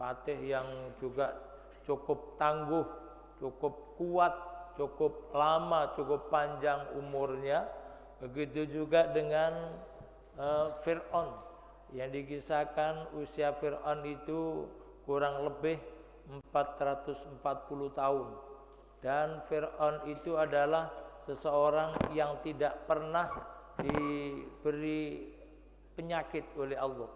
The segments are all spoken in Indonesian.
patih yang juga cukup tangguh, cukup kuat, cukup lama, cukup panjang umurnya. Begitu juga dengan Fir'aun, yang dikisahkan usia Fir'aun itu kurang lebih 440 tahun. Dan Fir'aun itu adalah seseorang yang tidak pernah diberi penyakit oleh Allah.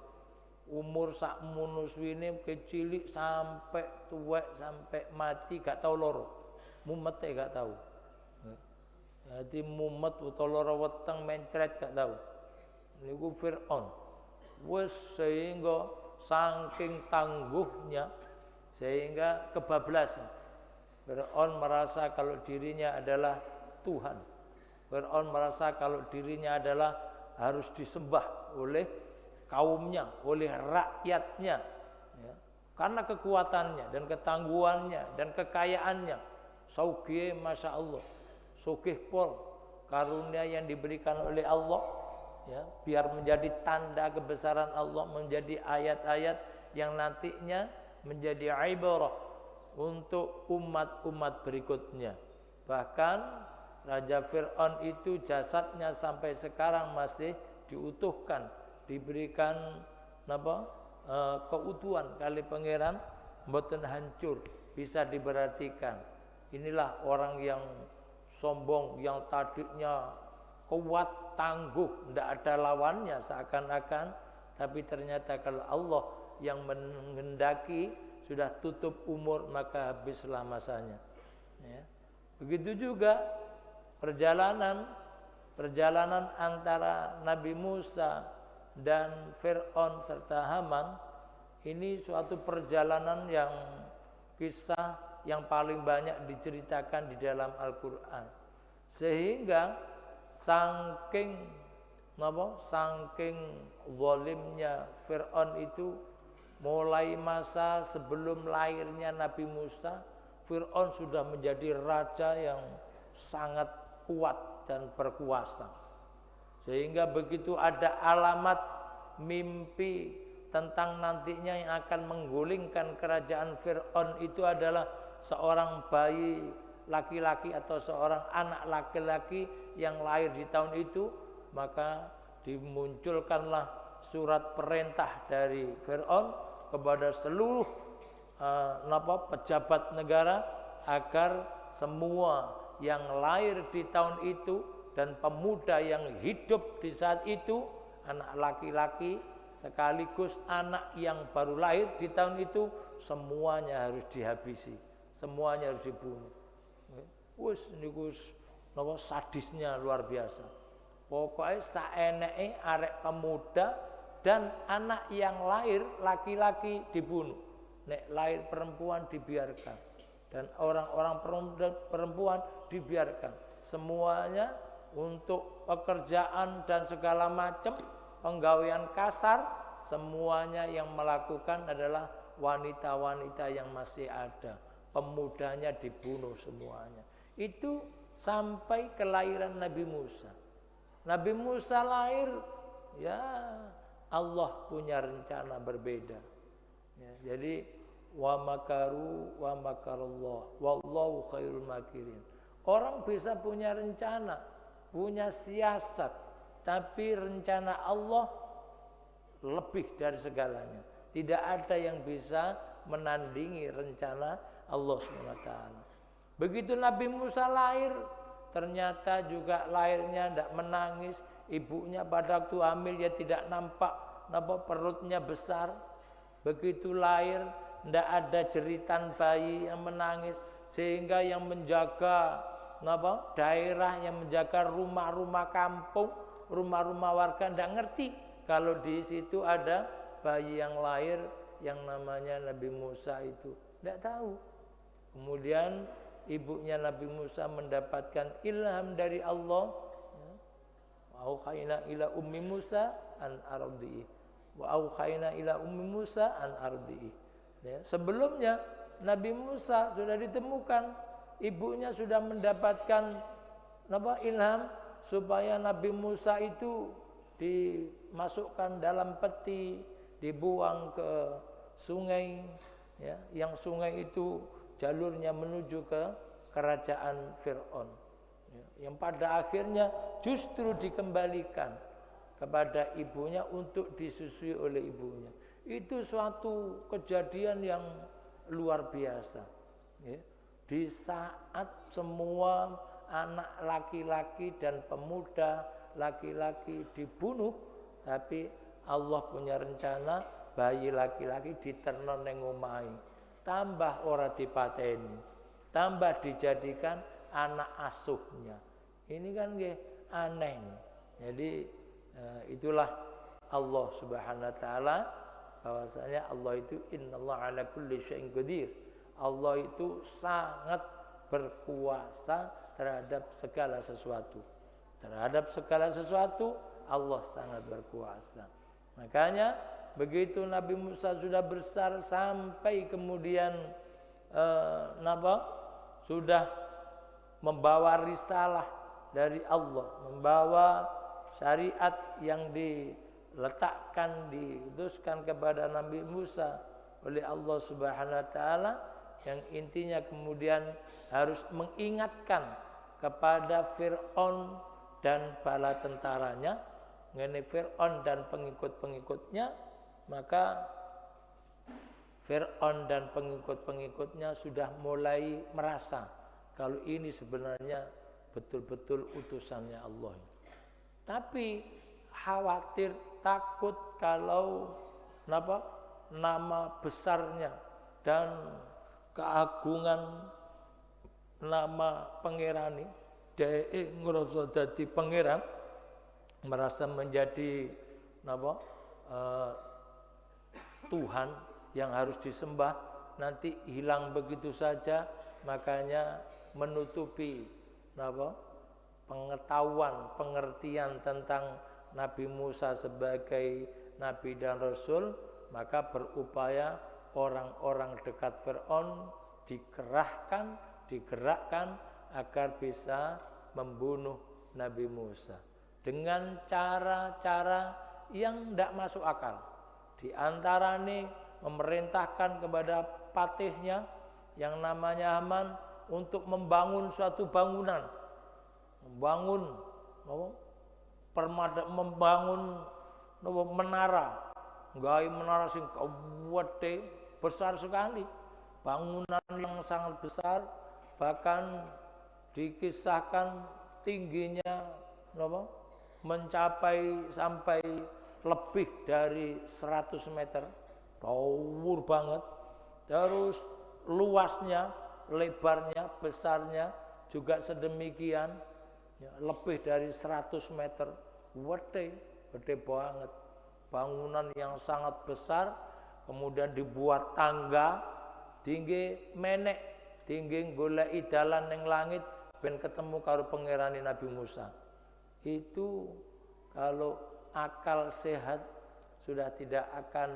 Umur sak munuswine kecilik sampai tuwek sampai mati gak tahu loro. Mumet gak tahu. Jadi mumet utawa lara weteng mencret gak tahu. Niku Fir'aun. Wes sehingga saking tangguhnya sehingga kebablasan. Fir'aun merasa kalau dirinya adalah Tuhan. Fir'aun merasa kalau dirinya adalah harus disembah oleh kaumnya, oleh rakyatnya, ya. Karena kekuatannya dan ketangguhannya dan kekayaannya. Saugih Masya Allah, sugih pol, karunia yang diberikan oleh Allah, ya, biar menjadi tanda kebesaran Allah, menjadi ayat-ayat yang nantinya menjadi ibarah untuk umat-umat berikutnya. Bahkan Raja Fir'aun itu jasadnya sampai sekarang masih diutuhkan, diberikan keutuhan kali pangeran, mboten hancur, bisa diperhatikan. Inilah orang yang sombong, yang tadinya kuat, tangguh, tidak ada lawannya seakan-akan, tapi ternyata kalau Allah yang menghendaki sudah tutup umur maka habislah masanya, ya. Begitu juga perjalanan antara Nabi Musa dan Fir'aun serta Haman. Ini suatu perjalanan yang kisah yang paling banyak diceritakan di dalam Al-Quran. Sehingga saking zalimnya Fir'aun itu, mulai masa sebelum lahirnya Nabi Musa, Fir'aun sudah menjadi raja yang sangat kuat dan berkuasa. Sehingga begitu ada alamat mimpi tentang nantinya yang akan menggulingkan kerajaan Fir'aun, itu adalah seorang bayi laki-laki atau seorang anak laki-laki yang lahir di tahun itu, maka dimunculkanlah surat perintah dari Fir'aun kepada seluruh pejabat negara agar semua yang lahir di tahun itu dan pemuda yang hidup di saat itu, anak laki-laki sekaligus anak yang baru lahir di tahun itu, semuanya harus dihabisi, semuanya harus dibunuh. Wes niku sadisnya luar biasa. Pokoknya saeneke arek pemuda dan anak yang lahir laki-laki dibunuh, nek lahir perempuan dibiarkan, dan orang-orang perempuan dibiarkan. Semuanya untuk pekerjaan dan segala macam penggawean kasar, semuanya yang melakukan adalah wanita-wanita yang masih ada. Pemudanya dibunuh semuanya. Itu sampai kelahiran Nabi Musa. Nabi Musa lahir, ya Allah punya rencana berbeda, ya, jadi wa makaru wa makarallah wallahu khairul makirin. Orang bisa punya rencana, punya siasat, tapi rencana Allah lebih dari segalanya. Tidak ada yang bisa menandingi rencana Allah SWT. Begitu Nabi Musa lahir, ternyata juga lahirnya tidak menangis. Ibunya pada waktu hamil ya tidak nampak perutnya besar. Begitu lahir tidak ada jeritan bayi yang menangis, sehingga yang menjaga daerah, yang menjaga rumah-rumah kampung, rumah-rumah warga tidak ngerti kalau di situ ada bayi yang lahir yang namanya Nabi Musa itu, tidak tahu. Kemudian ibunya Nabi Musa mendapatkan ilham dari Allah, wa auhayna ila ummi Musa an ardi'i, wa auhayna ila ummi Musa an ardi'i. Ya, sebelumnya Nabi Musa sudah ditemukan, ibunya sudah mendapatkan ilham supaya Nabi Musa itu dimasukkan dalam peti, dibuang ke sungai, ya, yang sungai itu jalurnya menuju ke kerajaan Fir'aun, ya, yang pada akhirnya justru dikembalikan kepada ibunya untuk disusui oleh ibunya. Itu suatu kejadian yang luar biasa, ya. Di saat semua anak laki-laki dan pemuda laki-laki dibunuh, tapi Allah punya rencana bayi laki-laki diterno ning omahe, tambah ora dipateni, tambah dijadikan anak asuhnya. Ini kan nggih aneh. Jadi itulah Allah Subhanahu wa taala, bahwasanya Allah itu innallaha ala kulli syai'in qadir. Allah itu sangat berkuasa terhadap segala sesuatu. Terhadap segala sesuatu Allah sangat berkuasa. Makanya begitu Nabi Musa sudah besar sampai kemudian sudah membawa risalah dari Allah, membawa syariat yang diletakkan, diutuskan kepada Nabi Musa oleh Allah Subhanahu wa taala, yang intinya kemudian harus mengingatkan kepada Fir'aun dan bala tentaranya, mengenai Fir'aun dan pengikut-pengikutnya. Maka Fir'aun dan pengikut-pengikutnya sudah mulai merasa kalau ini sebenarnya betul-betul utusannya Allah. Tapi khawatir, takut kalau nama besarnya dan keagungan nama pangerani dhek ngrasa dadi pangeran, merasa menjadi Tuhan yang harus disembah, nanti hilang begitu saja. Makanya menutupi pengetahuan, pengertian tentang Nabi Musa sebagai Nabi dan Rasul, maka berupaya orang-orang dekat Fir'aun digerakkan agar bisa membunuh Nabi Musa dengan cara-cara yang tidak masuk akal. Di antaranya memerintahkan kepada patihnya yang namanya Haman untuk membangun suatu bangunan, membangun menara, gawe menara sing gede besar sekali, bangunan yang sangat besar, bahkan dikisahkan tingginya mencapai sampai lebih dari 100 meter, dhuwur banget. Terus luasnya, lebarnya, besarnya juga sedemikian, ya, lebih dari 100 meter, gede banget. Bangunan yang sangat besar, kemudian dibuat tangga, tinggi menek, tinggi goleki dalan ning langit ben ketemu karo pangerane Nabi Musa. Itu kalau akal sehat sudah tidak akan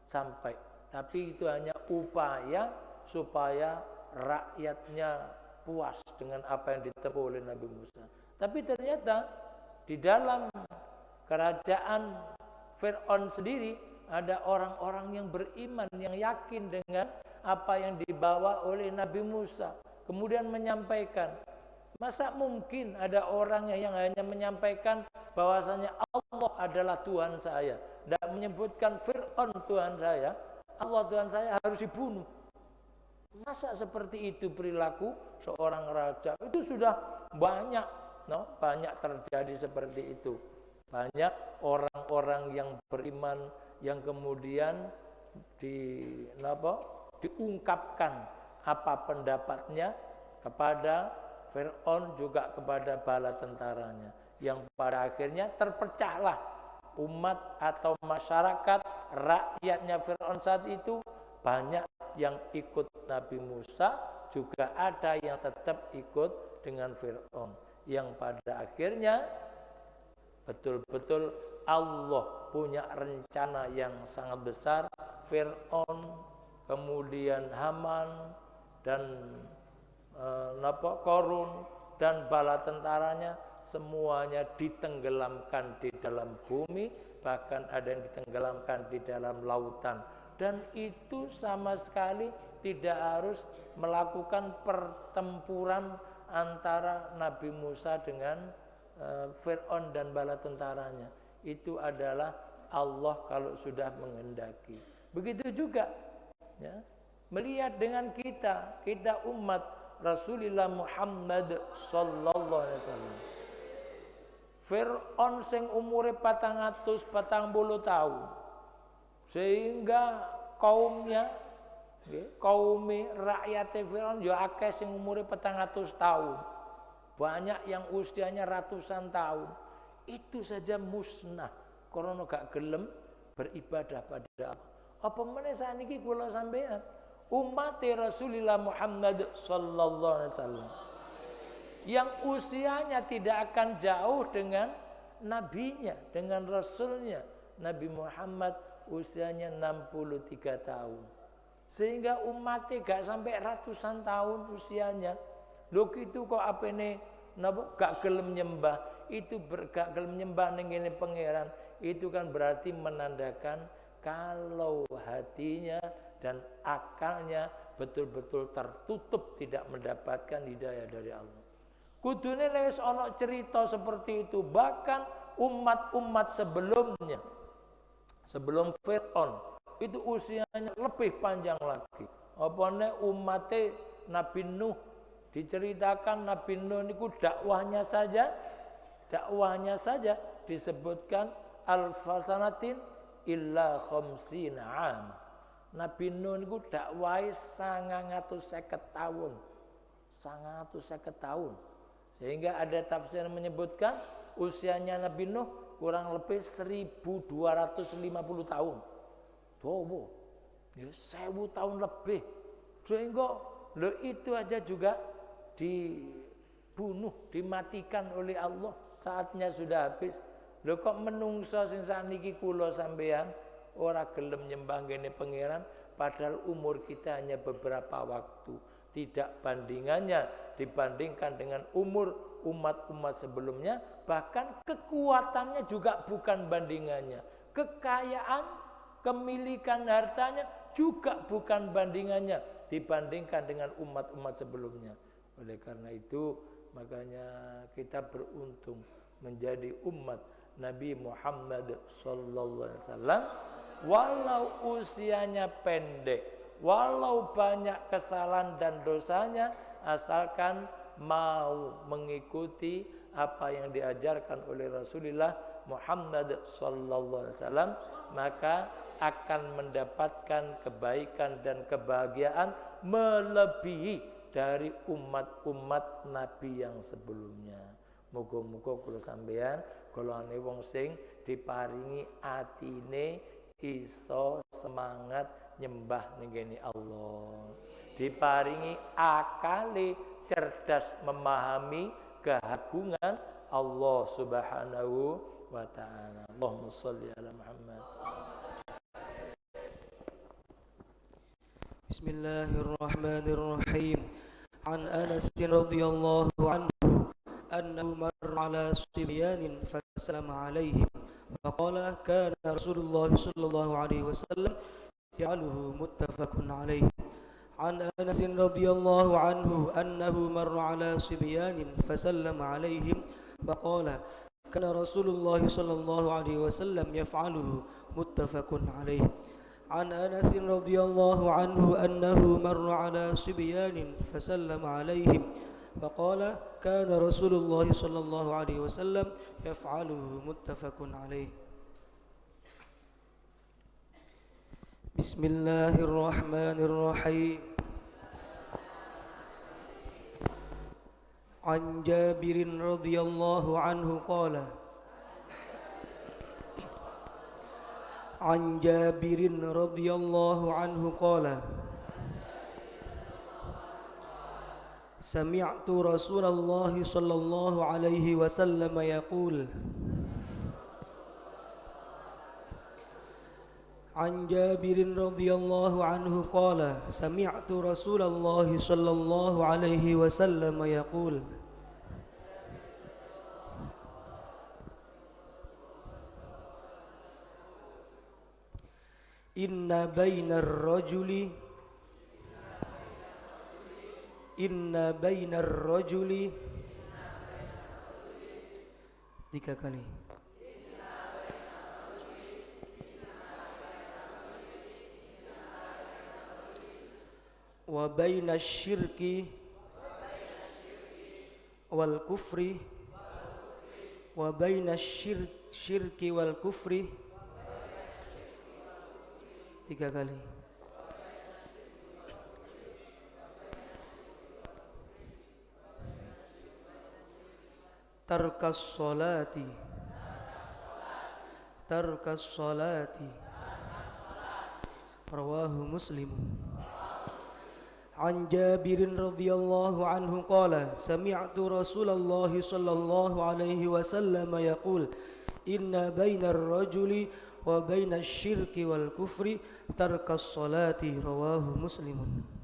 sampai. Tapi itu hanya upaya supaya rakyatnya puas dengan apa yang ditempuh oleh Nabi Musa. Tapi ternyata di dalam kerajaan Fir'aun sendiri ada orang-orang yang beriman, yang yakin dengan apa yang dibawa oleh Nabi Musa. Kemudian menyampaikan, masa mungkin ada orang yang hanya menyampaikan bahwasanya Allah adalah Tuhan saya, tidak menyebutkan Fir'aun Tuhan saya, Allah Tuhan saya harus dibunuh. Masa seperti itu perilaku seorang raja? Itu sudah banyak terjadi seperti itu. Banyak orang-orang yang beriman yang kemudian diungkapkan apa pendapatnya kepada Fir'aun, juga kepada bala tentaranya, yang pada akhirnya terpecahlah umat atau masyarakat rakyatnya Fir'aun saat itu. Banyak yang ikut Nabi Musa, juga ada yang tetap ikut dengan Fir'aun, yang pada akhirnya betul-betul Allah punya rencana yang sangat besar. Fir'aun, kemudian Haman dan Korun dan bala tentaranya semuanya ditenggelamkan di dalam bumi, bahkan ada yang ditenggelamkan di dalam lautan. dan itu sama sekali tidak harus melakukan pertempuran antara Nabi Musa dengan Fir'aun dan bala tentaranya. Itu adalah Allah kalau sudah menghendaki. Begitu juga ya, melihat dengan kita umat Rasulullah Muhammad sallallahu alaihi wasallam. Fir'aun sing umure 440 tahun, sehingga kaumnya kaumi rakyat Fir'aun ya akeh sing umure 400 tahun, banyak yang usianya ratusan tahun. Itu saja musnah karena gak gelem beribadah pada Allah. Apa meneh saniki kula sampean umat Rasulullah Muhammad sallallahu alaihi wasallam yang usianya tidak akan jauh dengan nabinya, dengan rasulnya. Nabi Muhammad usianya 63 tahun. Sehingga umatnya gak sampai ratusan tahun usianya. Lho itu kok apene napa gak gelem nyembah? Itu gak gelem nyembah ning ngene pangeran. Itu kan berarti menandakan kalau hatinya dan akalnya betul-betul tertutup, tidak mendapatkan hidayah dari Allah. Kudune wis ana cerita seperti itu, bahkan umat-umat sebelumnya, sebelum Fir'aun itu usianya lebih panjang lagi. Apane umate Nabi Nuh, diceritakan Nabi Nuh niku dakwahnya saja disebutkan alfasanatin illa khamsina am. Nabi Nuh niku dakwahe 950 tahun. 950 tahun. Sehingga ada tafsir menyebutkan usianya Nabi Nuh kurang lebih 1250 tahun. Tuh, ya 1000 tahun lebih. Sehingga itu aja juga dibunuh, dimatikan oleh Allah. Saatnya sudah habis. Lho kok menungso sing sakniki kula sampean ora gelem nyembah ngene pangeran, padahal umur kita hanya beberapa waktu. Tidak bandingannya dibandingkan dengan umur umat-umat sebelumnya, bahkan kekuatannya juga bukan bandingannya, kekayaan, kemilikan hartanya juga bukan bandingannya dibandingkan dengan umat-umat sebelumnya. Oleh karena itu makanya kita beruntung menjadi umat Nabi Muhammad sallallahu alaihi wasallam, walau usianya pendek, walau banyak kesalahan dan dosanya, asalkan mau mengikuti apa yang diajarkan oleh Rasulullah Muhammad sallallahu alaihi wasallam, maka akan mendapatkan kebaikan dan kebahagiaan melebihi dari umat-umat Nabi yang sebelumnya. Muga-muga kula sampeyan golongane wong sing diparingi atine iso semangat nyembah ning kene Allah, diparingi akale cerdas memahami keagungan Allah Subhanahu wa taala. Allahumma shalli ala Muhammad. Bismillahirrahmanirrahim. An Anas radhiyallahu anhu أنه مر على صبيان فسلم عليهم فقال كان رسول الله صلى الله عليه وسلم يفعله متفق عليه. عن أنس رضي الله عنه أنه مر على صبيان فسلم عليهم فقال كان رسول الله صلى الله عليه وسلم يفعله متفق عليه. عن أنس رضي الله عنه أنه مر على صبيان فسلم عليهم فقال كان رسول الله صلى الله عليه وسلم يفعله متفق عليه. بسم الله الرحمن الرحيم. عن جابر رضي الله عنه قال عن جابر رضي الله عنه قال سمعت رسول الله صلى الله عليه وسلم يقول عن جابر رضي الله عنه قال سمعت رسول الله صلى الله عليه وسلم يقول Inna bainar rajuli tiga kali. Wa bainasy syirki wal kufri wa bainasy syirki wal kufri tiga kali. Tarkas salati rawahu Muslim. An Jabirin radhiyallahu anhu qala sami'tu Rasulullah sallallahu alaihi wasallam yaqul inna bainar rajuli wa bainasy syirki wal kufri tarkas salati rawahu Muslimun.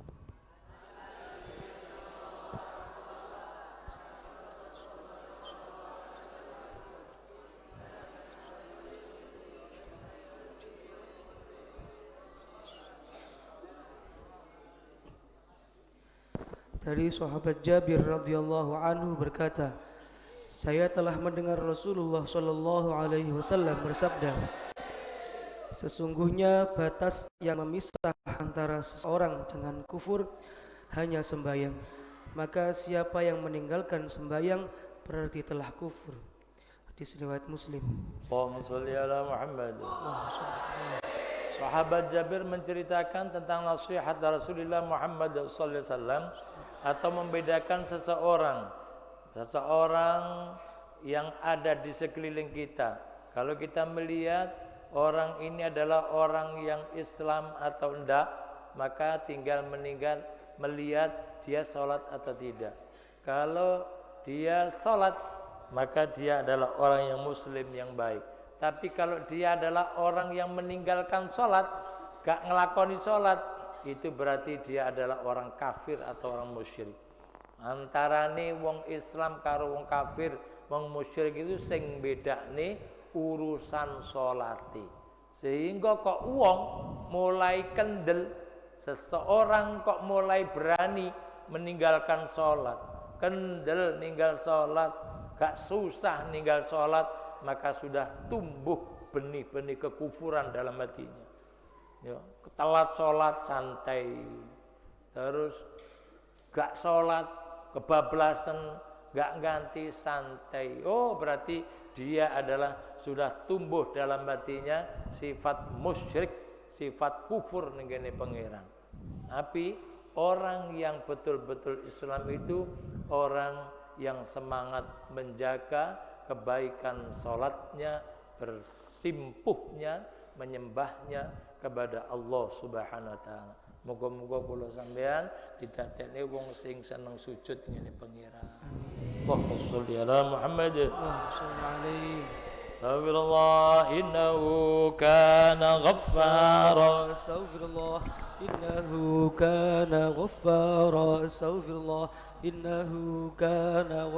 Dari sahabat Jabir radhiyallahu anhu berkata, saya telah mendengar Rasulullah sallallahu alaihi wasallam bersabda, sesungguhnya batas yang memisah antara seseorang dengan kufur hanya sembahyang. Maka siapa yang meninggalkan sembahyang berarti telah kufur. Hadis riwayat Muslim. Allahumma shalli ala Muhammad. Sahabat Jabir menceritakan tentang nasihat Rasulullah Muhammad sallallahu alaihi wasallam atau membedakan seseorang yang ada di sekeliling kita. Kalau kita melihat orang ini adalah orang yang Islam atau enggak, maka tinggal melihat dia sholat atau tidak. Kalau dia sholat, maka dia adalah orang yang muslim yang baik. Tapi kalau dia adalah orang yang meninggalkan sholat, gak ngelakoni sholat, itu berarti dia adalah orang kafir atau orang musyrik. Antarane wong Islam karo wong kafir, wong musyrik itu sing bedakne urusan sholati. Sehingga kok wong mulai kendel, seseorang kok mulai berani meninggalkan sholat, kendel ninggal sholat, gak susah ninggal sholat, maka sudah tumbuh benih-benih kekufuran dalam hatinya. Ya, telat sholat santai, terus gak sholat kebablasan, gak ganti santai. Oh, berarti dia adalah sudah tumbuh dalam hatinya sifat musyrik, sifat kufur nengene pangeran. Tapi orang yang betul-betul Islam itu orang yang semangat menjaga kebaikan sholatnya, bersimpuhnya, menyembahnya kepada Allah Subhanahu wa taala. Moga-moga kula sampean didadekne wong sing seneng sujud ngene pangeran. Allahumma sholli ala Muhammad. Allahumma sholli alaihi. Astaghfirullah innahu kana ghaffara. Astaghfirullah innahu kana ghaffara. Astaghfirullah innahu kana